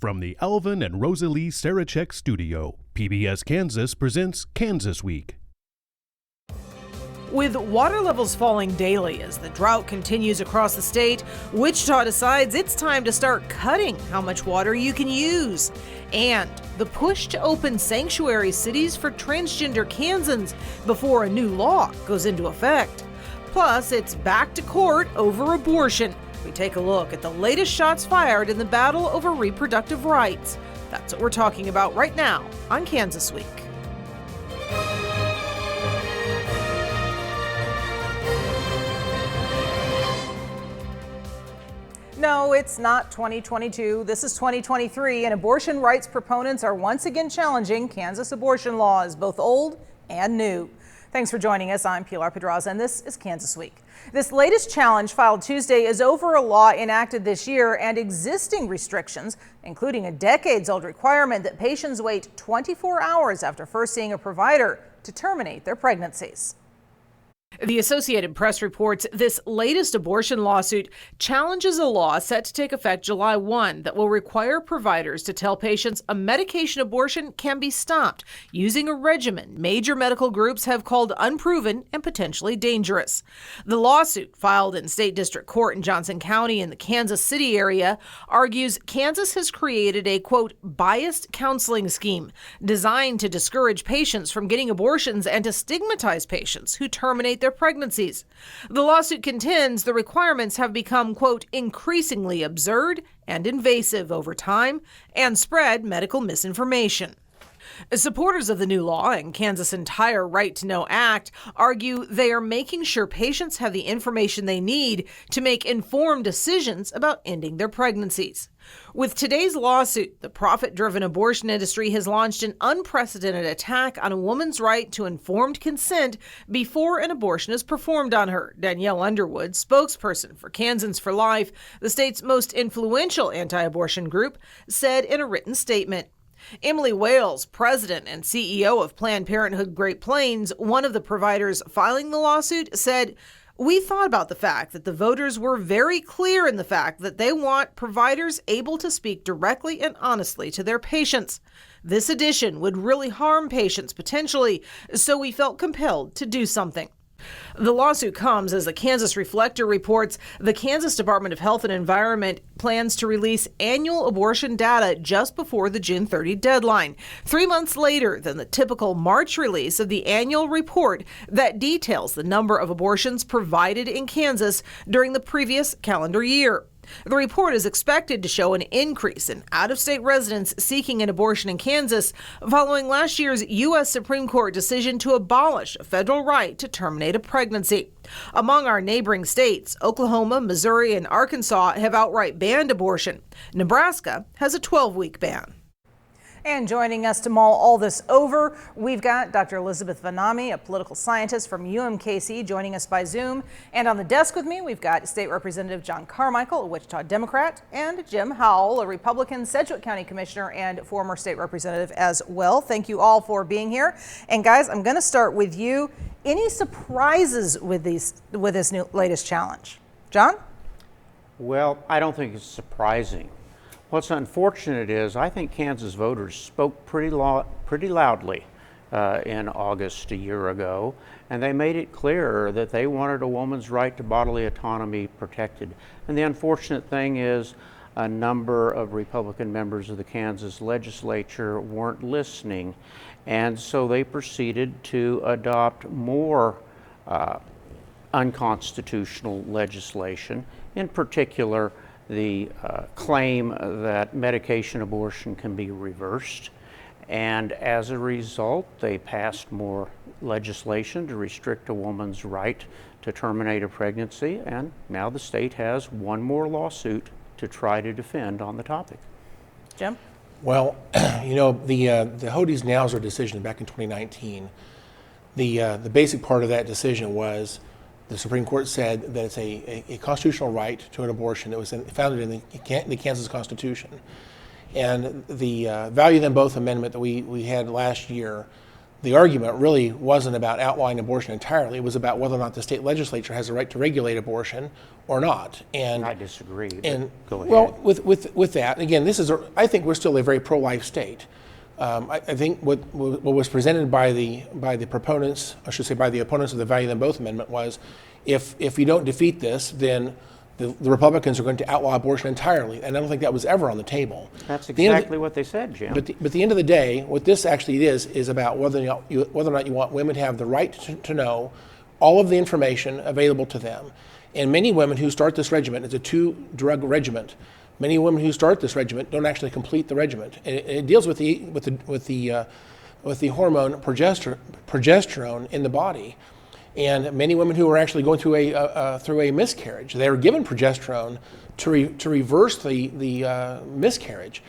From the Alvin and Rosalie Sarachek studio, PBS Kansas presents Kansas Week. With water levels falling daily as the drought continues across the state, Wichita decides it's time to start cutting how much water you can use. And the push to open sanctuary cities for transgender Kansans before a new law goes into effect. Plus, it's back to court over abortion. We take a look at the latest shots fired in the battle over reproductive rights. That's what we're talking about right now on Kansas Week. No, it's not 2022. This is 2023, and abortion rights proponents are once again challenging Kansas abortion laws, both old and new. Thanks for joining us. I'm Pilar Pedraza, and this is Kansas Week. This latest challenge filed Tuesday is over a law enacted this year and existing restrictions, including a decades-old requirement that patients wait 24 hours after first seeing a provider to terminate their pregnancies. The Associated Press reports this latest abortion lawsuit challenges a law set to take effect July 1 that will require providers to tell patients a medication abortion can be stopped using a regimen major medical groups have called unproven and potentially dangerous. The lawsuit, filed in State District Court in Johnson County in the Kansas City area, argues Kansas has created a, quote, biased counseling scheme designed to discourage patients from getting abortions and to stigmatize patients who terminate their pregnancies. The lawsuit contends the requirements have become, quote, increasingly absurd and invasive over time and spread medical misinformation. Supporters of the new law and Kansas' entire Right to Know Act argue they are making sure patients have the information they need to make informed decisions about ending their pregnancies. With today's lawsuit, the profit-driven abortion industry has launched an unprecedented attack on a woman's right to informed consent before an abortion is performed on her. Danielle Underwood, spokesperson for Kansans for Life, the state's most influential anti-abortion group, said in a written statement. Emily Wales, president and CEO of Planned Parenthood Great Plains, one of the providers filing the lawsuit, said, "We thought about the fact that the voters were very clear in the fact that they want providers able to speak directly and honestly to their patients. This addition would really harm patients potentially, so we felt compelled to do something." The lawsuit comes as the Kansas Reflector reports the Kansas Department of Health and Environment plans to release annual abortion data just before the June 30 deadline, 3 months later than the typical March release of the annual report that details the number of abortions provided in Kansas during the previous calendar year. The report is expected to show an increase in out-of-state residents seeking an abortion in Kansas following last year's U.S. Supreme Court decision to abolish a federal right to terminate a pregnancy. Among our neighboring states, Oklahoma, Missouri, and Arkansas have outright banned abortion. Nebraska has a 12-week ban. And joining us to mull all this over, we've got Dr. Elizabeth Vanami, a political scientist from UMKC, joining us by Zoom. And on the desk with me, we've got State Representative John Carmichael, a Wichita Democrat, and Jim Howell, a Republican Sedgwick County Commissioner and former state representative as well. Thank you all for being here. And guys, I'm going to start with you. Any surprises with this new latest challenge? John? Well, I don't think it's surprising. What's unfortunate is I think Kansas voters spoke pretty loudly in August a year ago, and they made it clear that they wanted a woman's right to bodily autonomy protected. And the unfortunate thing is a number of Republican members of the Kansas legislature weren't listening, and so they proceeded to adopt more unconstitutional legislation, in particular the claim that medication abortion can be reversed. And as a result, they passed more legislation to restrict a woman's right to terminate a pregnancy. And now the state has one more lawsuit to try to defend on the topic. Jim? Well, you know, the Hodes-Nauser decision back in 2019, the basic part of that decision was the Supreme Court said that it's a constitutional right to an abortion that was founded in the Kansas Constitution. And the Value Them Both amendment that we had last year the argument really wasn't about outlawing abortion entirely. It was about whether or not the state legislature has the right to regulate abortion or not. And I disagree. And go ahead. well, with that, again, I think we're still a very pro-life state. I think what was presented by the proponents, I should say by the opponents of the Value Them Both Amendment, was if you don't defeat this, then the Republicans are going to outlaw abortion entirely, and I don't think that was ever on the table. That's exactly what they said, Jim. But at the end of the day, what this actually is about whether or not you want women to have the right to know all of the information available to them. And many women who start this regimen, it's a 2-drug regimen. Many women who start this regimen don't actually complete the regimen. And it deals with the hormone progesterone in the body. And many women who are actually going through a miscarriage, they are given progesterone to reverse the miscarriage.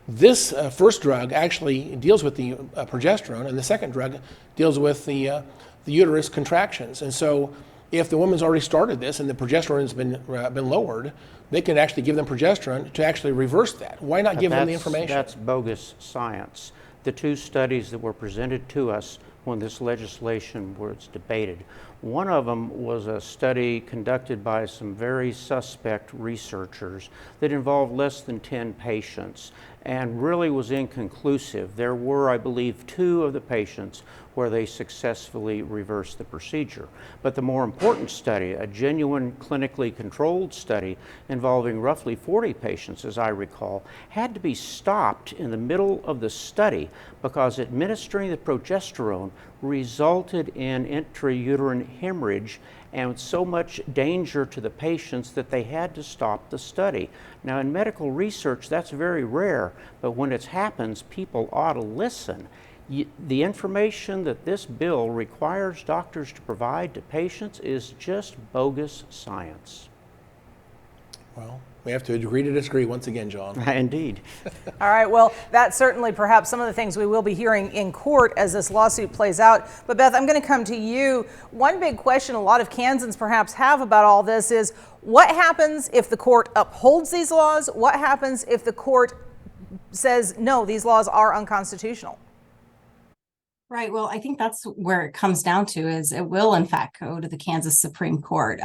This first drug actually deals with the progesterone, and the second drug deals with the uterus contractions. And so, if the woman's already started this and the progesterone has been lowered, they can actually give them progesterone to actually reverse that. Why not give them the information? That's bogus science. The 2 studies that were presented to us when this legislation was debated, one of them was a study conducted by some very suspect researchers that involved less than 10 patients and really was inconclusive. There were, I believe, 2 of the patients where they successfully reversed the procedure. But the more important study, a genuine clinically controlled study involving roughly 40 patients, as I recall, had to be stopped in the middle of the study because administering the progesterone resulted in intrauterine hemorrhage and so much danger to the patients that they had to stop the study. Now, in medical research, that's very rare, but when it happens, people ought to listen. The information that this bill requires doctors to provide to patients is just bogus science. Well, we have to agree to disagree once again, John. Indeed. All right, well, that's certainly perhaps some of the things we will be hearing in court as this lawsuit plays out. But Beth, I'm going to come to you. One big question a lot of Kansans perhaps have about all this is, what happens if the court upholds these laws? What happens if the court says, no, these laws are unconstitutional? Right. Well, I think that's where it comes down to is it will, in fact, go to the Kansas Supreme Court.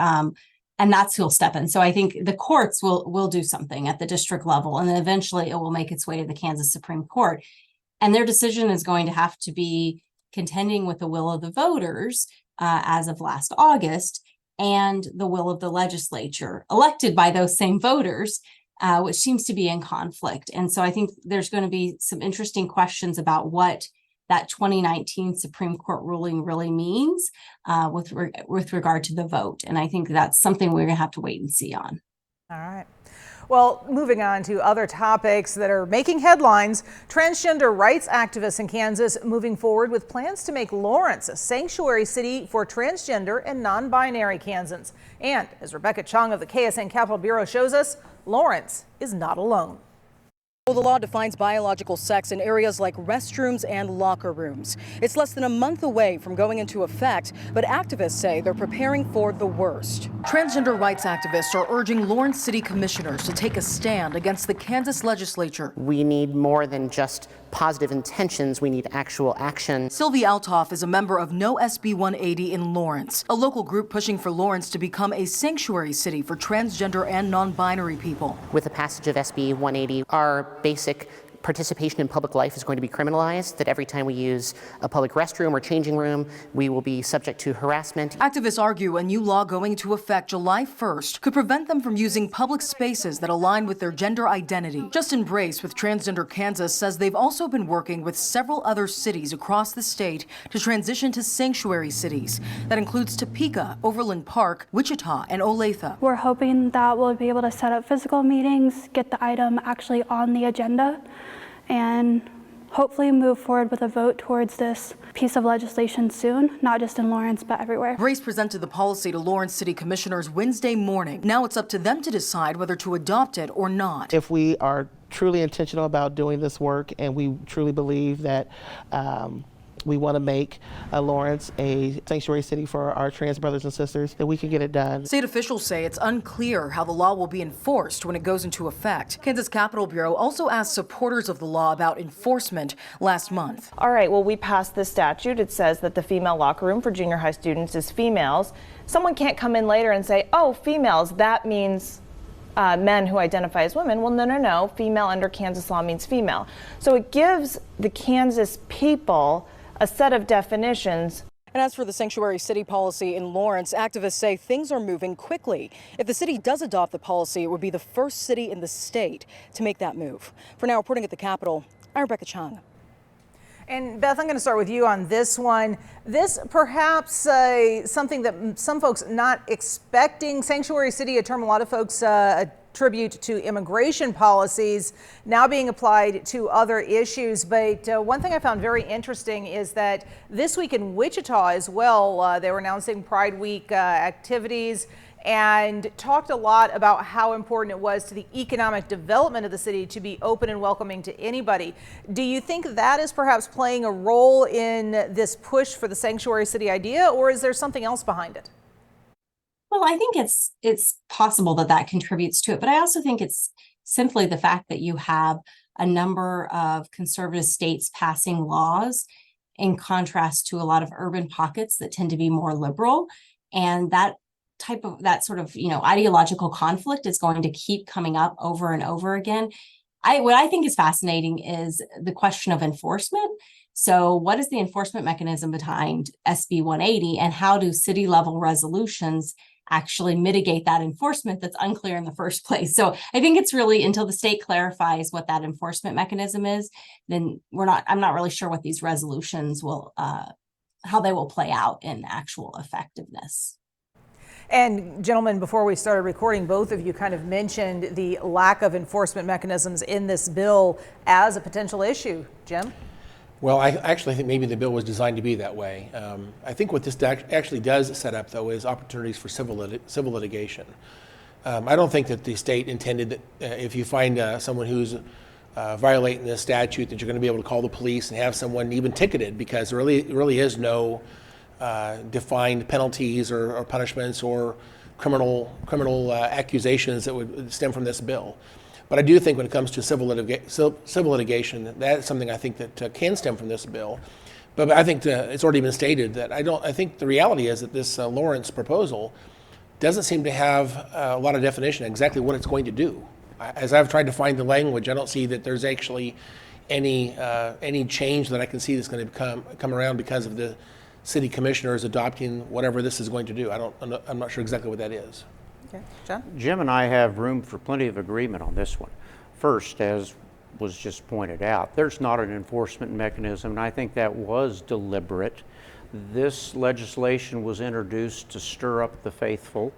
And that's who'll step in. So I think the courts will do something at the district level, and then eventually it will make its way to the Kansas Supreme Court. And their decision is going to have to be contending with the will of the voters as of last August and the will of the legislature elected by those same voters, which seems to be in conflict. And so I think there's going to be some interesting questions about what that 2019 Supreme Court ruling really means with regard to the vote. And I think that's something we're going to have to wait and see on. All right. Well, moving on to other topics that are making headlines, transgender rights activists in Kansas moving forward with plans to make Lawrence a sanctuary city for transgender and non-binary Kansans. And as Rebecca Chung of the KSN Capitol Bureau shows us, Lawrence is not alone. Well, the law defines biological sex in areas like restrooms and locker rooms. It's less than a month away from going into effect, but activists say they're preparing for the worst. Transgender rights activists are urging Lawrence City commissioners to take a stand against the Kansas legislature. We need more than just positive intentions, we need actual action. Sylvie Althoff is a member of No SB 180 in Lawrence, a local group pushing for Lawrence to become a sanctuary city for transgender and non-binary people. With the passage of SB 180, our basic participation in public life is going to be criminalized, that every time we use a public restroom or changing room, we will be subject to harassment. Activists argue a new law going into effect July 1st could prevent them from using public spaces that align with their gender identity. Justin Brace with Transgender Kansas says they've also been working with several other cities across the state to transition to sanctuary cities. That includes Topeka, Overland Park, Wichita, and Olathe. We're hoping that we'll be able to set up physical meetings, get the item actually on the agenda, and hopefully move forward with a vote towards this piece of legislation soon, not just in Lawrence, but everywhere. Brace presented the policy to Lawrence City Commissioners Wednesday morning. Now it's up to them to decide whether to adopt it or not. If we are truly intentional about doing this work and we truly believe that we want to make Lawrence a sanctuary city for our trans brothers and sisters, that we can get it done. State officials say it's unclear how the law will be enforced when it goes into effect. Kansas Capitol Bureau also asked supporters of the law about enforcement last month. All right, well, we passed this statute. It says that the female locker room for junior high students is females. Someone can't come in later and say, oh, females, that means men who identify as women. Well, no. Female under Kansas law means female. So it gives the Kansas people a set of definitions. And as for the sanctuary city policy in Lawrence, activists say things are moving quickly. If the city does adopt the policy, it would be the first city in the state to make that move. For now, reporting at the Capitol, I'm Rebecca Chung. And Beth, I'm going to start with you on this one. This perhaps something that some folks not expecting. Sanctuary city, a term a lot of folks attribute to immigration policies, now being applied to other issues. But one thing I found very interesting is that this week in Wichita as well, they were announcing Pride Week activities and talked a lot about how important it was to the economic development of the city to be open and welcoming to anybody. Do you think that is perhaps playing a role in this push for the sanctuary city idea, or is there something else behind it? Well, I think it's possible that contributes to it, but I also think it's simply the fact that you have a number of conservative states passing laws in contrast to a lot of urban pockets that tend to be more liberal, and that sort of ideological conflict is going to keep coming up over and over again. What I think is fascinating is the question of enforcement. So what is the enforcement mechanism behind SB 180, and how do city level resolutions actually mitigate that enforcement that's unclear in the first place? So I think it's really until the state clarifies what that enforcement mechanism is, then I'm not really sure what these resolutions will, how they will play out in actual effectiveness. And gentlemen, before we started recording, both of you kind of mentioned the lack of enforcement mechanisms in this bill as a potential issue. Jim? Well, I actually think maybe the bill was designed to be that way. I think what this actually does set up, though, is opportunities for civil litigation. I don't think that the state intended that if you find someone who's violating this statute, that you're going to be able to call the police and have someone even ticketed, because there really is no defined penalties or punishments or criminal accusations that would stem from this bill. But I do think when it comes to civil litigation, that's something I think that can stem from this bill. But I think it's already been stated that I think the reality is that this Lawrence proposal doesn't seem to have a lot of definition exactly what it's going to do. As I've tried to find the language, I don't see that there's actually any change that I can see that's going to come around because of the city commissioners adopting whatever this is going to do. I'm not sure exactly what that is. Okay, John? Jim and I have room for plenty of agreement on this one. First, as was just pointed out, there's not an enforcement mechanism, and I think that was deliberate. This legislation was introduced to stir up the faithful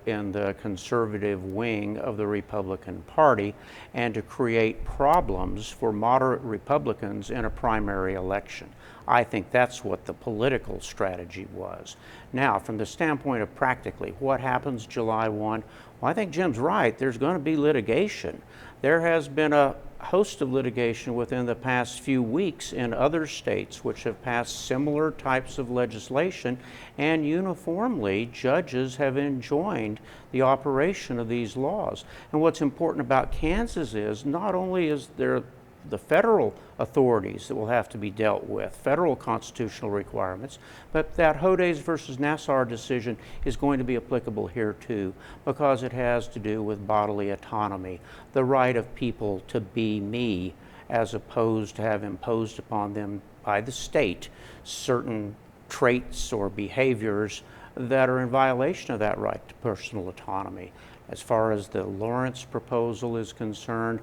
in the conservative wing of the Republican Party, and to create problems for moderate Republicans in a primary election. I think that's what the political strategy was. Now, from the standpoint of practically what happens July 1, well, I think Jim's right. There's going to be litigation. There has been a host of litigation within the past few weeks in other states which have passed similar types of legislation, and uniformly judges have enjoined the operation of these laws. And what's important about Kansas is not only is there the federal authorities that will have to be dealt with, federal constitutional requirements, but that Hodes versus Nassar decision is going to be applicable here too, because it has to do with bodily autonomy, the right of people to be me, as opposed to have imposed upon them by the state certain traits or behaviors that are in violation of that right to personal autonomy. As far as the Lawrence proposal is concerned,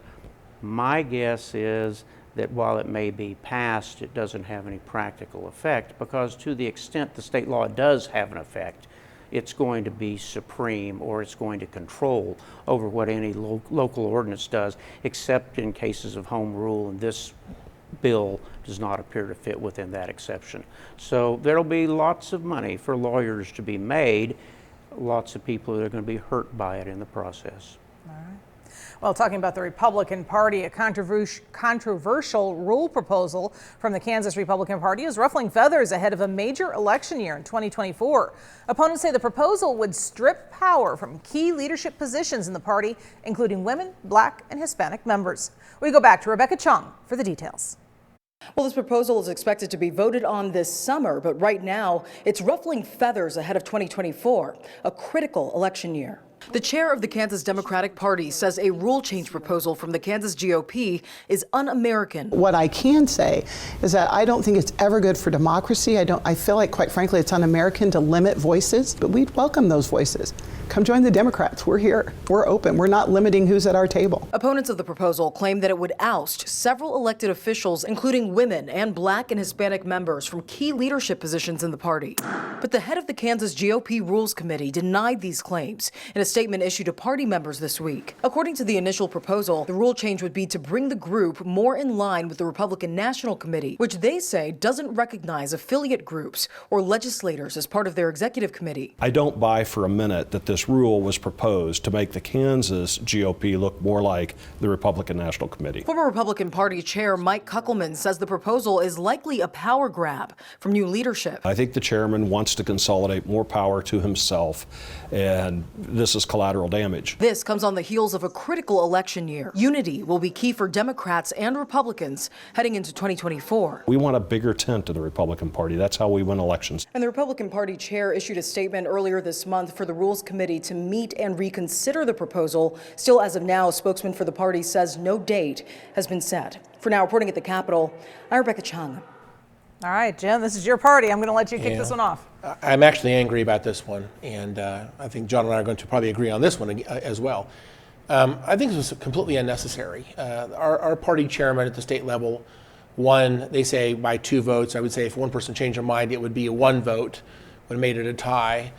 my guess is that while it may be passed, it doesn't have any practical effect, because to the extent the state law does have an effect, it's going to be supreme, or it's going to control over what any local ordinance does, except in cases of home rule, and this bill does not appear to fit within that exception. So there'll be lots of money for lawyers to be made, lots of people that are going to be hurt by it in the process. All right. Well, talking about the Republican Party, a controversial rule proposal from the Kansas Republican Party is ruffling feathers ahead of a major election year in 2024. Opponents say the proposal would strip power from key leadership positions in the party, including women, Black, and Hispanic members. We go back to Rebecca Chung for the details. Well, this proposal is expected to be voted on this summer, but right now it's ruffling feathers ahead of 2024, a critical election year. The chair of the Kansas Democratic Party says a rule change proposal from the Kansas GOP is un-American. What I can say is that I don't think it's ever good for democracy. I feel like, quite frankly, it's un-American to limit voices, but we'd welcome those voices. Come join the Democrats. We're here. We're open. We're not limiting who's at our table. Opponents of the proposal claim that it would oust several elected officials, including women and Black and Hispanic members, from key leadership positions in the party. But the head of the Kansas GOP Rules Committee denied these claims in a statement issued to party members this week. According to the initial proposal, the rule change would be to bring the group more in line with the Republican National Committee, which they say doesn't recognize affiliate groups or legislators as part of their executive committee. I don't buy for a minute that this rule was proposed to make the Kansas GOP look more like the Republican National Committee. Former Republican Party Chair Mike Kuckelman says the proposal is likely a power grab from new leadership. I think the chairman wants to consolidate more power to himself, and this is collateral damage. This comes on the heels of a critical election year. Unity will be key for Democrats and Republicans heading into 2024. We want a bigger tent to the Republican Party. That's how we win elections. And the Republican Party chair issued a statement earlier this month for the Rules Committee to meet and reconsider the proposal. Still, as of now, a spokesman for the party says no date has been set. For now, reporting at the Capitol, I'm Rebecca Chung. All right, Jim, this is your party. I'm going to let you kick this one off. I'm actually angry about this one, and I think John and I are going to probably agree on this one as well. I think this was completely unnecessary. Our party chairman at the state level won, they say, by 2 votes. I would say if one person changed their mind, it would be a 1 vote, would have made it a tie.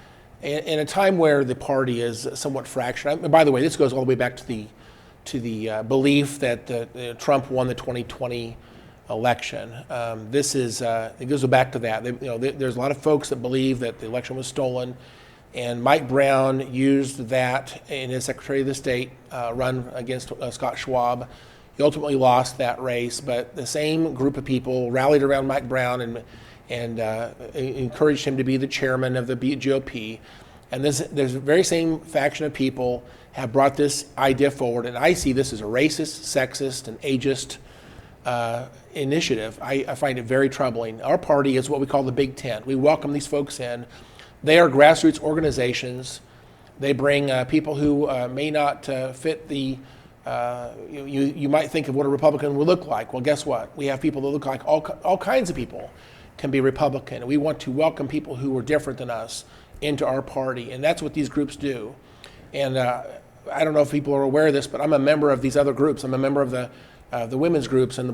In a time where the party is somewhat fractured. By the way, this goes all the way back to the belief that Trump won the 2020 election. It goes back to that. There's a lot of folks that believe that the election was stolen, and Mike Brown used that in his Secretary of the State run against Scott Schwab. He ultimately lost that race, but the same group of people rallied around Mike Brown and encouraged him to be the chairman of the GOP. And there's the very same faction of people have brought this idea forward, and I see this as a racist, sexist, and ageist initiative. I find it very troubling. Our party is what we call the Big Tent. We welcome these folks in. They are grassroots organizations. They bring people who may not fit the, you might think of what a Republican would look like. Well, guess what? We have people that look like all kinds of people can be Republican. We want to welcome people who are different than us into our party, and that's what these groups do. And I don't know if people are aware of this, but I'm a member of these other groups. I'm a member of the women's groups and the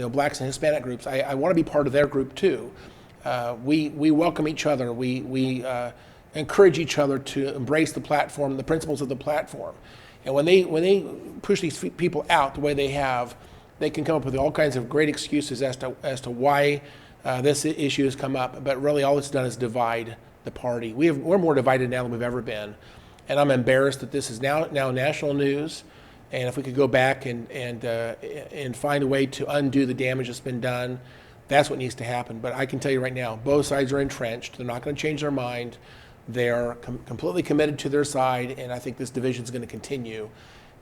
Blacks and Hispanic groups. I want to be part of their group too. We welcome each other. We encourage each other to embrace the platform, the principles of the platform. And when they push these people out the way they have, they can come up with all kinds of great excuses as to why this issue has come up. But really, all it's done is divide the party. We're more divided now than we've ever been, and I'm embarrassed that this is now national news. And if we could go back and find a way to undo the damage that's been done, that's what needs to happen. But I can tell you right now, both sides are entrenched. They're not going to change their mind. They're completely committed to their side, and I think this division is going to continue.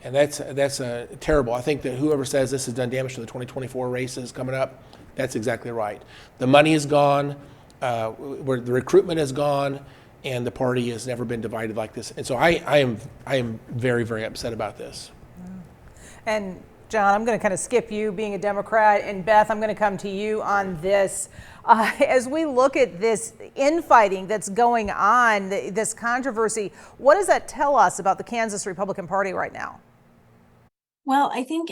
And that's terrible. I think that whoever says this has done damage to the 2024 races coming up, that's exactly right. The money is gone, where the recruitment is gone, and the party has never been divided like this. And so I am very, very upset about this. And John, I'm going to kind of skip you being a Democrat, and Beth, I'm going to come to you on this. As we look at this infighting that's going on, this controversy, what does that tell us about the Kansas Republican Party right now? Well, I think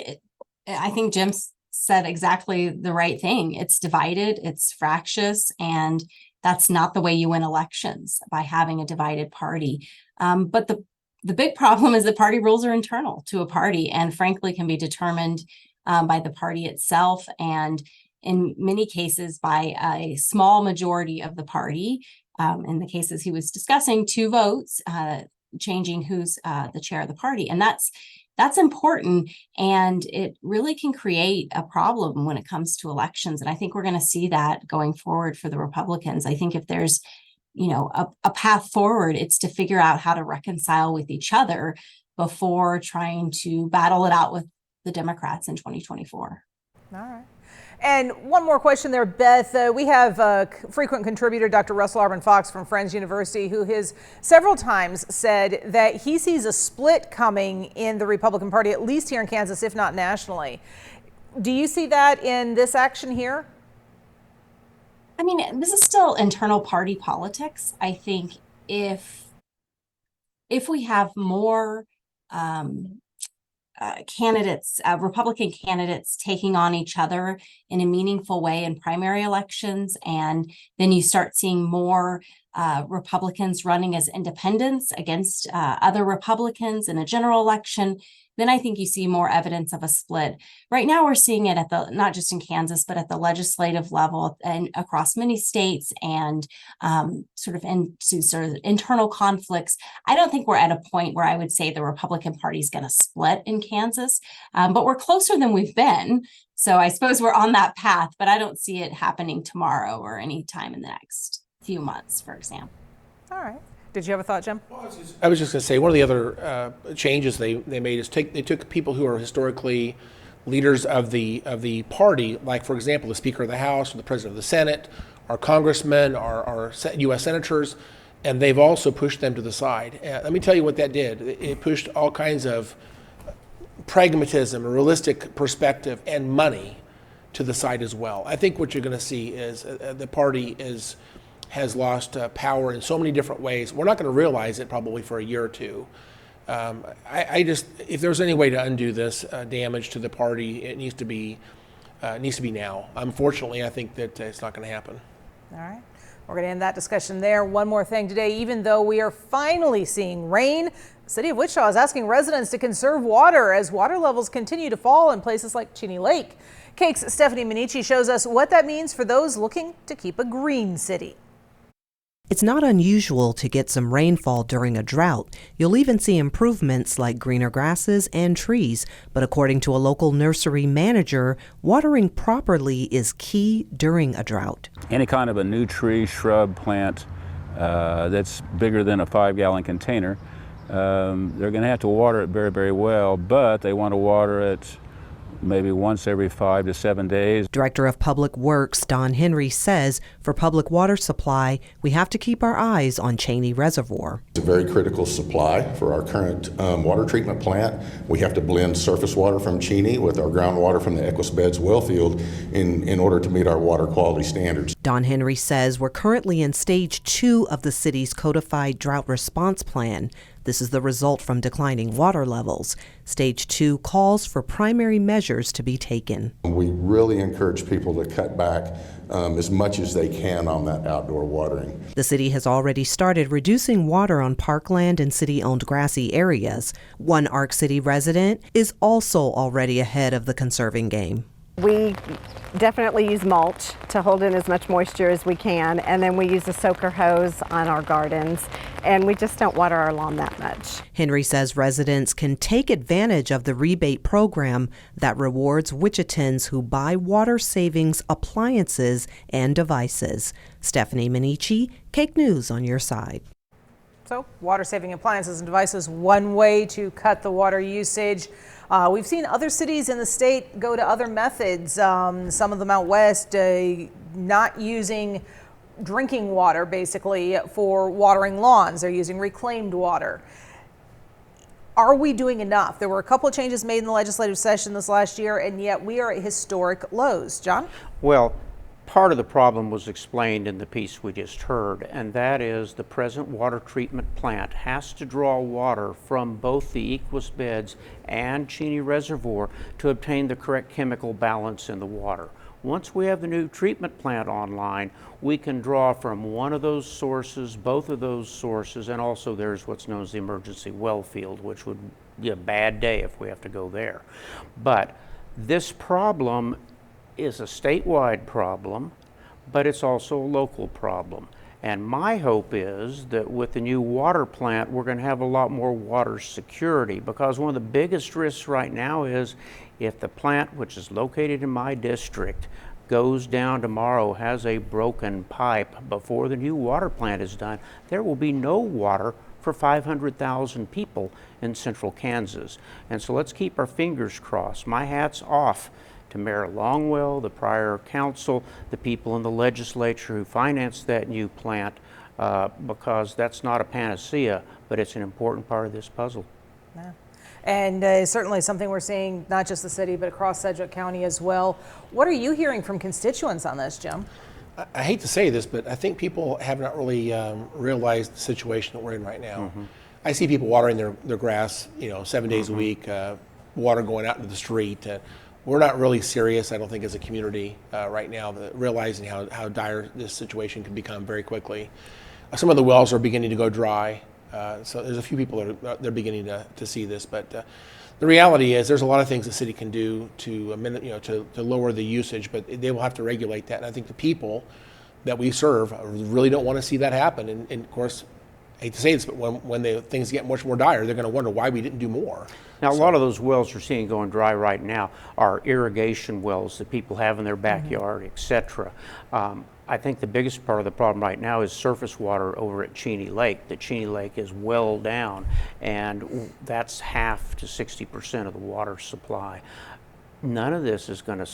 Jim said exactly the right thing. It's divided, it's fractious, and that's not the way you win elections, by having a divided party. But the big problem is that party rules are internal to a party and frankly can be determined by the party itself, and in many cases by a small majority of the party. In the cases he was discussing, 2 votes, changing who's the chair of the party. And that's that's important, and it really can create a problem when it comes to elections. And I think we're going to see that going forward for the Republicans. I think if there's, a path forward, it's to figure out how to reconcile with each other before trying to battle it out with the Democrats in 2024. All right. And one more question there, Beth. We have frequent contributor Dr. Russell Arbin Fox from Friends University, who has several times said that he sees a split coming in the Republican Party, at least here in Kansas, if not nationally. Do you see that in this action here? I mean, this is still internal party politics. I think if we have more candidates, Republican candidates taking on each other in a meaningful way in primary elections, and then you start seeing more Republicans running as independents against other Republicans in a general election, then I think you see more evidence of a split. Right now, we're seeing it at not just in Kansas, but at the legislative level and across many states, and sort of internal conflicts. I don't think we're at a point where I would say the Republican Party is going to split in Kansas, but we're closer than we've been. So I suppose we're on that path, but I don't see it happening tomorrow or any time in the next few months, for example. All right. Did you have a thought, Jim? I was just going to say, one of the other changes they made is they took people who are historically leaders of the party, like, for example, the Speaker of the House or the President of the Senate, our congressmen, our U.S. senators, and they've also pushed them to the side. Let me tell you what that did. It pushed all kinds of pragmatism, a realistic perspective, and money to the side as well. I think what you're going to see is the party has lost power in so many different ways. We're not going to realize it probably for a year or two. If there's any way to undo this damage to the party, it needs to be now. Unfortunately, I think that it's not going to happen. All right. We're going to end that discussion there. One more thing today, even though we are finally seeing rain, the city of Wichita is asking residents to conserve water as water levels continue to fall in places like Cheney Lake. KAKE's Stephanie Minichi shows us what that means for those looking to keep a green city. It's not unusual to get some rainfall during a drought. You'll even see improvements like greener grasses and trees. But according to a local nursery manager, watering properly is key during a drought. Any kind of a new tree, shrub, plant that's bigger than a 5-gallon container, they're going to have to water it very, very well, but they want to water it maybe once every 5 to 7 days. Director of Public Works Don Henry says for public water supply, we have to keep our eyes on Cheney Reservoir. It's a very critical supply for our current water treatment plant. We have to blend surface water from Cheney with our groundwater from the Equus Beds well field in order to meet our water quality standards. Don Henry says we're currently in stage 2 of the city's codified drought response plan. This is the result from declining water levels. Stage 2 calls for primary measures to be taken. We really encourage people to cut back as much as they can on that outdoor watering. The city has already started reducing water on parkland and city-owned grassy areas. One Arc City resident is also already ahead of the conserving game. We definitely use mulch to hold in as much moisture as we can, and then we use a soaker hose on our gardens, and we just don't water our lawn that much. Henry says residents can take advantage of the rebate program that rewards Wichitans who buy water savings appliances and devices. Stephanie Minichi, KAKE News on your side. So, water-saving appliances and devices, one way to cut the water usage. We've seen other cities in the state go to other methods. Some of them out west not using drinking water, basically, for watering lawns. They're using reclaimed water. Are we doing enough? There were a couple of changes made in the legislative session this last year, and yet we are at historic lows. John? Well, part of the problem was explained in the piece we just heard, and that is the present water treatment plant has to draw water from both the Equus Beds and Cheney Reservoir to obtain the correct chemical balance in the water. Once we have the new treatment plant online, we can draw from one of those sources, both of those sources, and also there's what's known as the emergency well field, which would be a bad day if we have to go there. But this problem is a statewide problem, but it's also a local problem. And my hope is that with the new water plant, we're going to have a lot more water security, because one of the biggest risks right now is if the plant, which is located in my district, goes down tomorrow, has a broken pipe before the new water plant is done, there will be no water for 500,000 people in central Kansas. And so let's keep our fingers crossed. My hat's off to Mayor Longwell, the prior council, the people in the legislature who financed that new plant, because that's not a panacea, but it's an important part of this puzzle. Yeah. And certainly something we're seeing, not just the city, but across Sedgwick County as well. What are you hearing from constituents on this, Jim? I hate to say this, but I think people have not really realized the situation that we're in right now. I see people watering their grass, 7 days a week, water going out into the street. We're not really serious, I don't think, as a community right now, realizing how dire this situation can become very quickly. Some of the wells are beginning to go dry, so there's a few people that they're beginning to see this. But the reality is, there's a lot of things the city can do to lower the usage, but they will have to regulate that. And I think the people that we serve really don't want to see that happen. And of course, I hate to say this, but when things get much more dire, they're going to wonder why we didn't do more. Now, a lot of those wells you're seeing going dry right now are irrigation wells that people have in their backyard, etc. I think the biggest part of the problem right now is surface water over at Cheney Lake. The Cheney Lake is well down, and that's half to 60% of the water supply. None of this is going to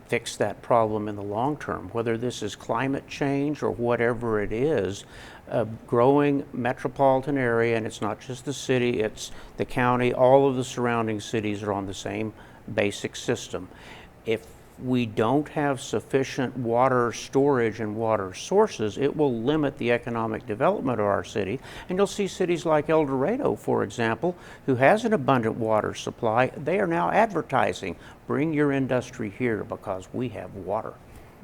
fix that problem in the long term, whether this is climate change or whatever it is. A growing metropolitan area, and it's not just the city, it's the county, all of the surrounding cities are on the same basic system. If we don't have sufficient water storage and water sources, it will limit the economic development of our city. And you'll see cities like El Dorado, for example, who has an abundant water supply. They are now advertising, bring your industry here because we have water.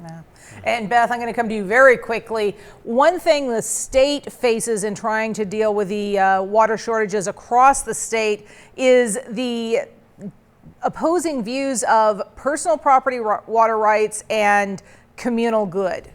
Yeah. And Beth, I'm going to come to you very quickly. One thing the state faces in trying to deal with the water shortages across the state is the opposing views of personal property water rights and communal good.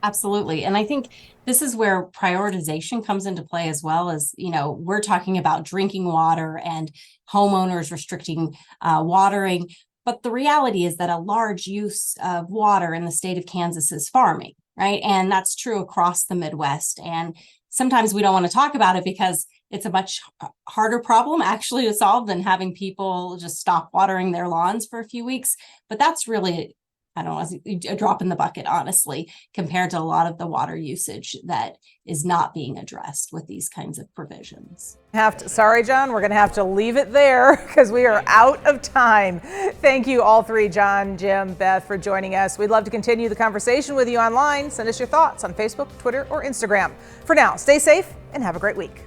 Absolutely. And I think this is where prioritization comes into play, as well as, we're talking about drinking water and homeowners restricting watering. But the reality is that a large use of water in the state of Kansas is farming, right? And that's true across the Midwest. And sometimes we don't want to talk about it because it's a much harder problem actually to solve than having people just stop watering their lawns for a few weeks. But that's really, I don't know, a drop in the bucket, honestly, compared to a lot of the water usage that is not being addressed with these kinds of provisions. Sorry, John, we're going to have to leave it there because we are out of time. Thank you all three, John, Jim, Beth, for joining us. We'd love to continue the conversation with you online. Send us your thoughts on Facebook, Twitter, or Instagram. For now, stay safe and have a great week.